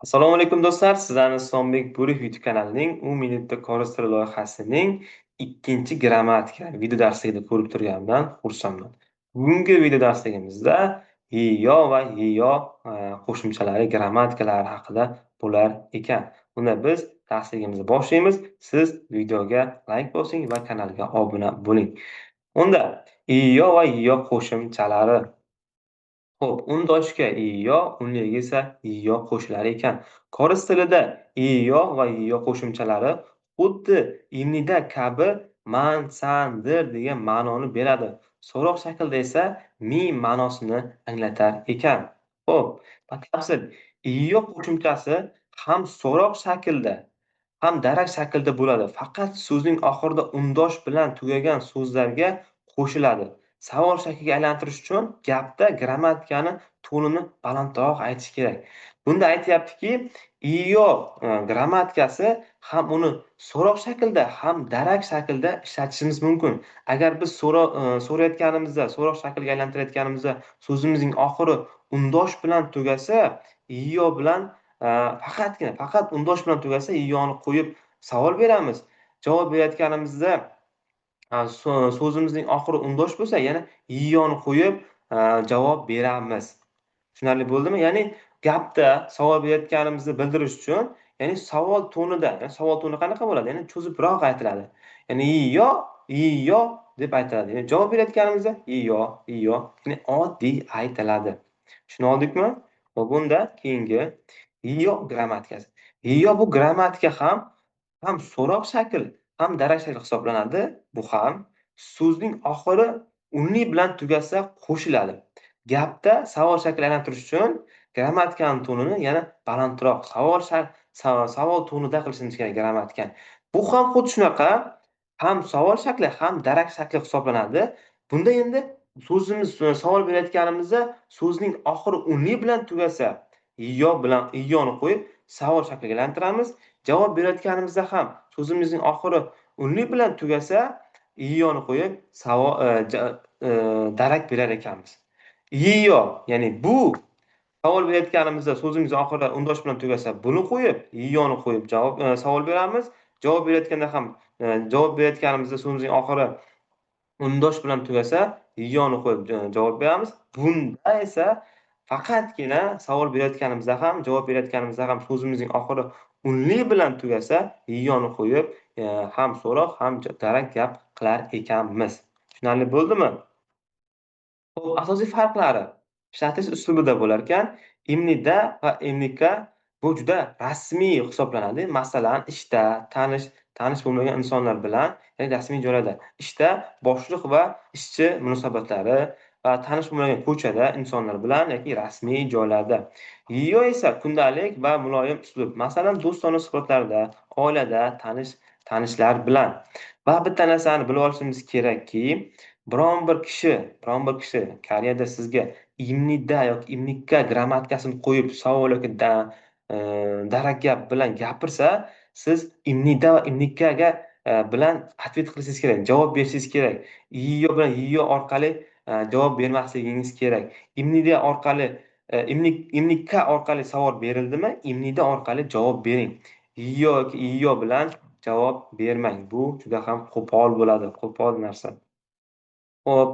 Assalomu alaykum do'stlar. Sizlarni Islomdek Bo'riyev YouTube kanalining 10 minutda ko'rish tili loyihasining ikkinchi grammatika video darsligida ko'rib turganimdan xursandman. Bugungi video darsligimizda yo va yo qo'shimchalari, grammatikalar haqida bo'lar ekan. Unda biz darsligimizni boshlaymiz. Siz videoga like bosing va kanalga obuna bo'ling. Unda yo va yo qo'shimchalari. Xo'p, undoshga yo, unliga esa yo qo'shilar ekan. Koris tilida yo va yo qo'shimchalari xuddi imnida kabi man, san, dir degan ma'noni beradi. So'roq shaklda esa mi ma'nosini anglatar ekan. Xo'p, batafsil yo qo'shimchasi ham so'roq shaklda, ham darak shaklda bo'ladi. Faqat so'zning oxirida undosh bilan tugagan so'zlarga qo'shiladi. Savol shakliga aylantirish uchun gapda grammatikani tonini balandroq aytish kerak. Bunda aytyaptiki, "iyo" grammatikasi ham uni so'roq shaklda, ham darak shaklda ishlatishimiz mumkin. Agar biz so'rayotganimizda, so'roq shakliga aylantirayotganimizda so'zimizning oxiri undosh bilan tugasa, "iyo" bilan faqat undosh bilan tugasa, "iyo"ni qo'yib savol beramiz. Javob berayotganimizda so'zimizning oxiri undosh bo'lsa, yana "iyo"ni qo'yib javob beramiz. Tushunarli bo'ldimi? Ya'ni gapda savol berayotganimizni bildirish uchun, ya'ni savol tonida, savol toni qanaqa bo'ladi? Ya'ni cho'zibroq aytiladi. Ya'ni iyo" deb aytiladi. Ya'ni javob berayotganimizda iyo, ya'ni oddiy aytiladi. Tushuna oldikmi? Va bunda keyingi iyo grammatikasi. Iyo bu grammatika ham so'roq shakl, ham darak shakl hisoblanadi. Bu ham so'zning oxiri unli bilan tugasa qo'shiladi. Gapda savol shakli aylantirish uchun grammatikani tonini yana balandroq, savol tonida qilishimiz kerak grammatikani. Bu ham xuddi shunaqa, ham savol shakli, ham darak shakli hisoblanadi. Bunda endi so'zimiz savol berayotganimizda so'zning oxiri unli bilan tugasa, iyoni qo'yib savol shakliga aylantiramiz. Javob berayotganimizda ham so'zimizning oxiri unli bilan tugasa, iyoni qo'yib darak berar ekanmiz. Iyo, ya'ni bu savol berayotganimizda so'zimiz oxiri undosh bilan tugasa, buni qo'yib, iyoni qo'yib savol beramiz. Javob berayotganda ham javob berayotganimizda so'zimizning oxiri undosh bilan tugasa, iyoni qo'yib javob beramiz. Bunda esa faqatgina savol berayotganimizda ham, javob berayotganimizda ham so'zimizning oxiri unli bilan tugasa, iyoni qo'yib ham so'roq, ham darak gap qilar ekanmiz. Tushunarli bo'ldimi? Xo'p, asosiy farqlari ishlatish uslubida bo'larkan, imnida va imnika bu juda rasmiy hisoblanadi. Masalan, ishda, tanish bo'lmagan insonlar bilan, ya'ni rasmiy joylarda, ishda boshliq va ishchi munosabatlari va tanish bo'lmagan ko'chada insonlar bilan yoki rasmiy joylarda. Yo esa kundalik va muloyim uslub. Masalan, do'stona suhbatlarda, oilada, tanishlar bilan. Va bitta narsani bilib olishimiz kerakki, biron bir kishi Koreyada sizga imnida yoki imnikka grammatikasini qo'yib savol yoki darak gap bilan gapirsa, siz imnida va imnikkaga bilan ответ qilishingiz kerak, javob berishingiz kerak. Iyo bilan iyo orqali javob bermasligingiz kerak. Imnida orqali imnikka orqali savol berildimi, imnida orqali javob bering. Iyo yoki iyo bilan javob bermang. Bu juda ham qo'pol bo'ladi, qo'pol narsa. Xo'p,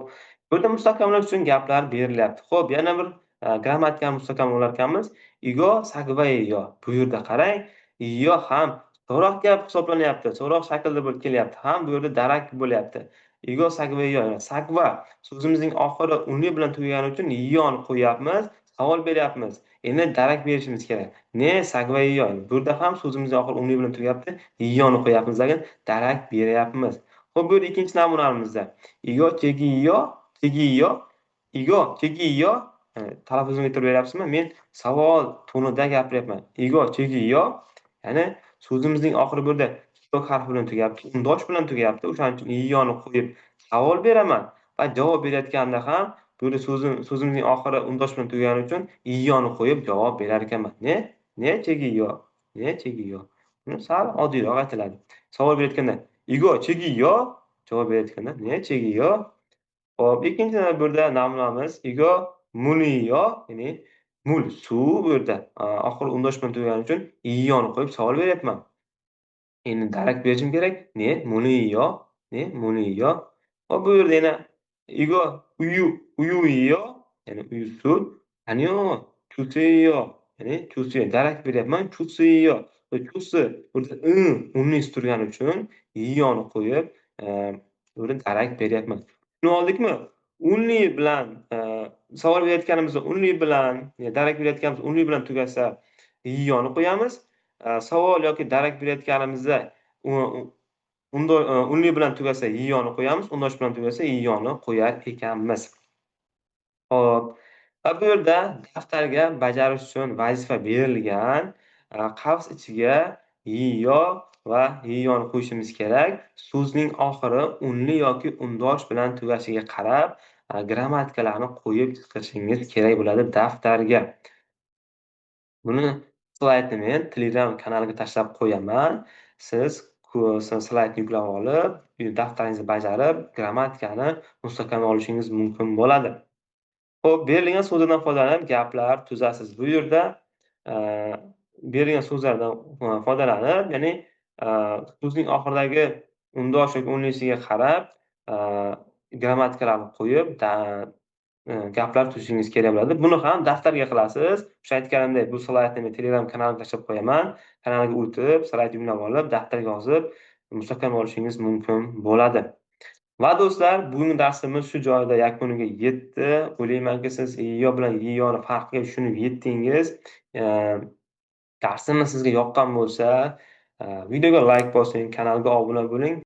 bu yerda mustahkamlash uchun gaplar berilyapti. Xo'p, yana bir grammatikani mustahkamlar ekanmiz. Igo, sagva, iyo. Bu yerda qarang, iyo ham so'roq gap hisoblanyapti. So'roq shaklda bo'lib kelyapti. Ham bu yerda darak bo'lyapti. Igo, sagva, iyo. Sagva so'zimizning oxiri unli bilan tugagani uchun iyoni qo'yapmiz, savol beryapmiz. Endi darak berishimiz kerak. Ne, sagva, iyo. Bu yerda ham so'zimizning oxiri unli bilan tugayapti, iyoni qo'yapmiz, lekin darak beryapmiz. Xo'p, bu yerda ikkinchi namunamizda Igo, chegiyo. Talaffuzini aytib beryapsizmi? Men savol tonida gapiryapman. Igo, chegiyo. Ya'ni so'zimizning oxiri bu yerda kitob harfi bilan tugayapti, undosh bilan tugayapti. O'shaning uchun iyoni qo'yib savol beraman va javob berayotganda ham bu yerda so'zimizning oxiri undosh bilan tugagani uchun iyoni qo'yib javob berar ekanman. Ne chegiyo. Buni sal oddiyroq aytiladi. Savol berayotganda Igo, chegiyo. Javob berayotganda ne chegiyo. Hop, ikkinchi burada namunamiz Igo Muniyo, ya'ni mul suv bu yerda oxiri undosh bilan tugagani uchun "iyoni" qo'yib savol beryapman. Endi darak berishim kerak. Ne? Monoiyo. Ne? Monoiyo. Hop bu yerda yana uyuiyo, ya'ni uyusu. Qaniyo? Chusiyo, ya'ni chusi. Darak beryapman. Chusiyo. Chusi burada unli turgani uchun iyoni qo'yib, bu yerda darak beryapman. Tushunib oldikmi? Unli bilan savol berayotganimizda unli bilan, darak berayotganimiz unli bilan tugasa iyoni qo'yamiz. Savol yoki darak berayotganimizda u unli bilan tugasa "iyoni" qo'yamiz, undosh bilan tugasa "iyoni" qo'yar ekanmiz. Hop, va bu yerda daftarga bajarish uchun vazifa berilgan. Qavs ichiga "iyo" va "iyoni" qo'yishimiz kerak. So'zning oxiri unli yoki undosh bilan tugashiga qarab, grammatikalarni qo'yib chiqishingiz kerak bo'ladi daftarga. Buni slaydni men Telegram kanaliga tashlab qo'yaman. Siz slaydni yuklab olib, daftaringizni bajarib, grammatikani mustahkamlab olishingiz mumkin bo'ladi. Xo'p, berilgan so'zlardan foydalanib gaplar tuzasiz. Bu yerda berilgan so'zlardan foydalanib, ya'ni so'zning oxiridagi undosh yoki unlisiga qarab, grammatikalarni qo'yib, gaplar tuzishingiz kerak bo'ladi. Buni ham daftarga qilasiz. O'sha aytganimdek, bu slaydni men Telegram kanalimga tashlab qo'yaman. Kanalga o'tib, slaydni yuklab olib, daftarga yozib, mustahkamlab olishingiz mumkin bo'ladi. Va do'stlar, bugungi darsimiz shu joyida yakuniga yetdi. O'ylaymanki, siz "iyo" bilan "iyoni" farqiga tushunib yetdingiz. Darsimiz sizga yoqqan bo'lsa, videoga like bosing, kanalga obuna bo'ling.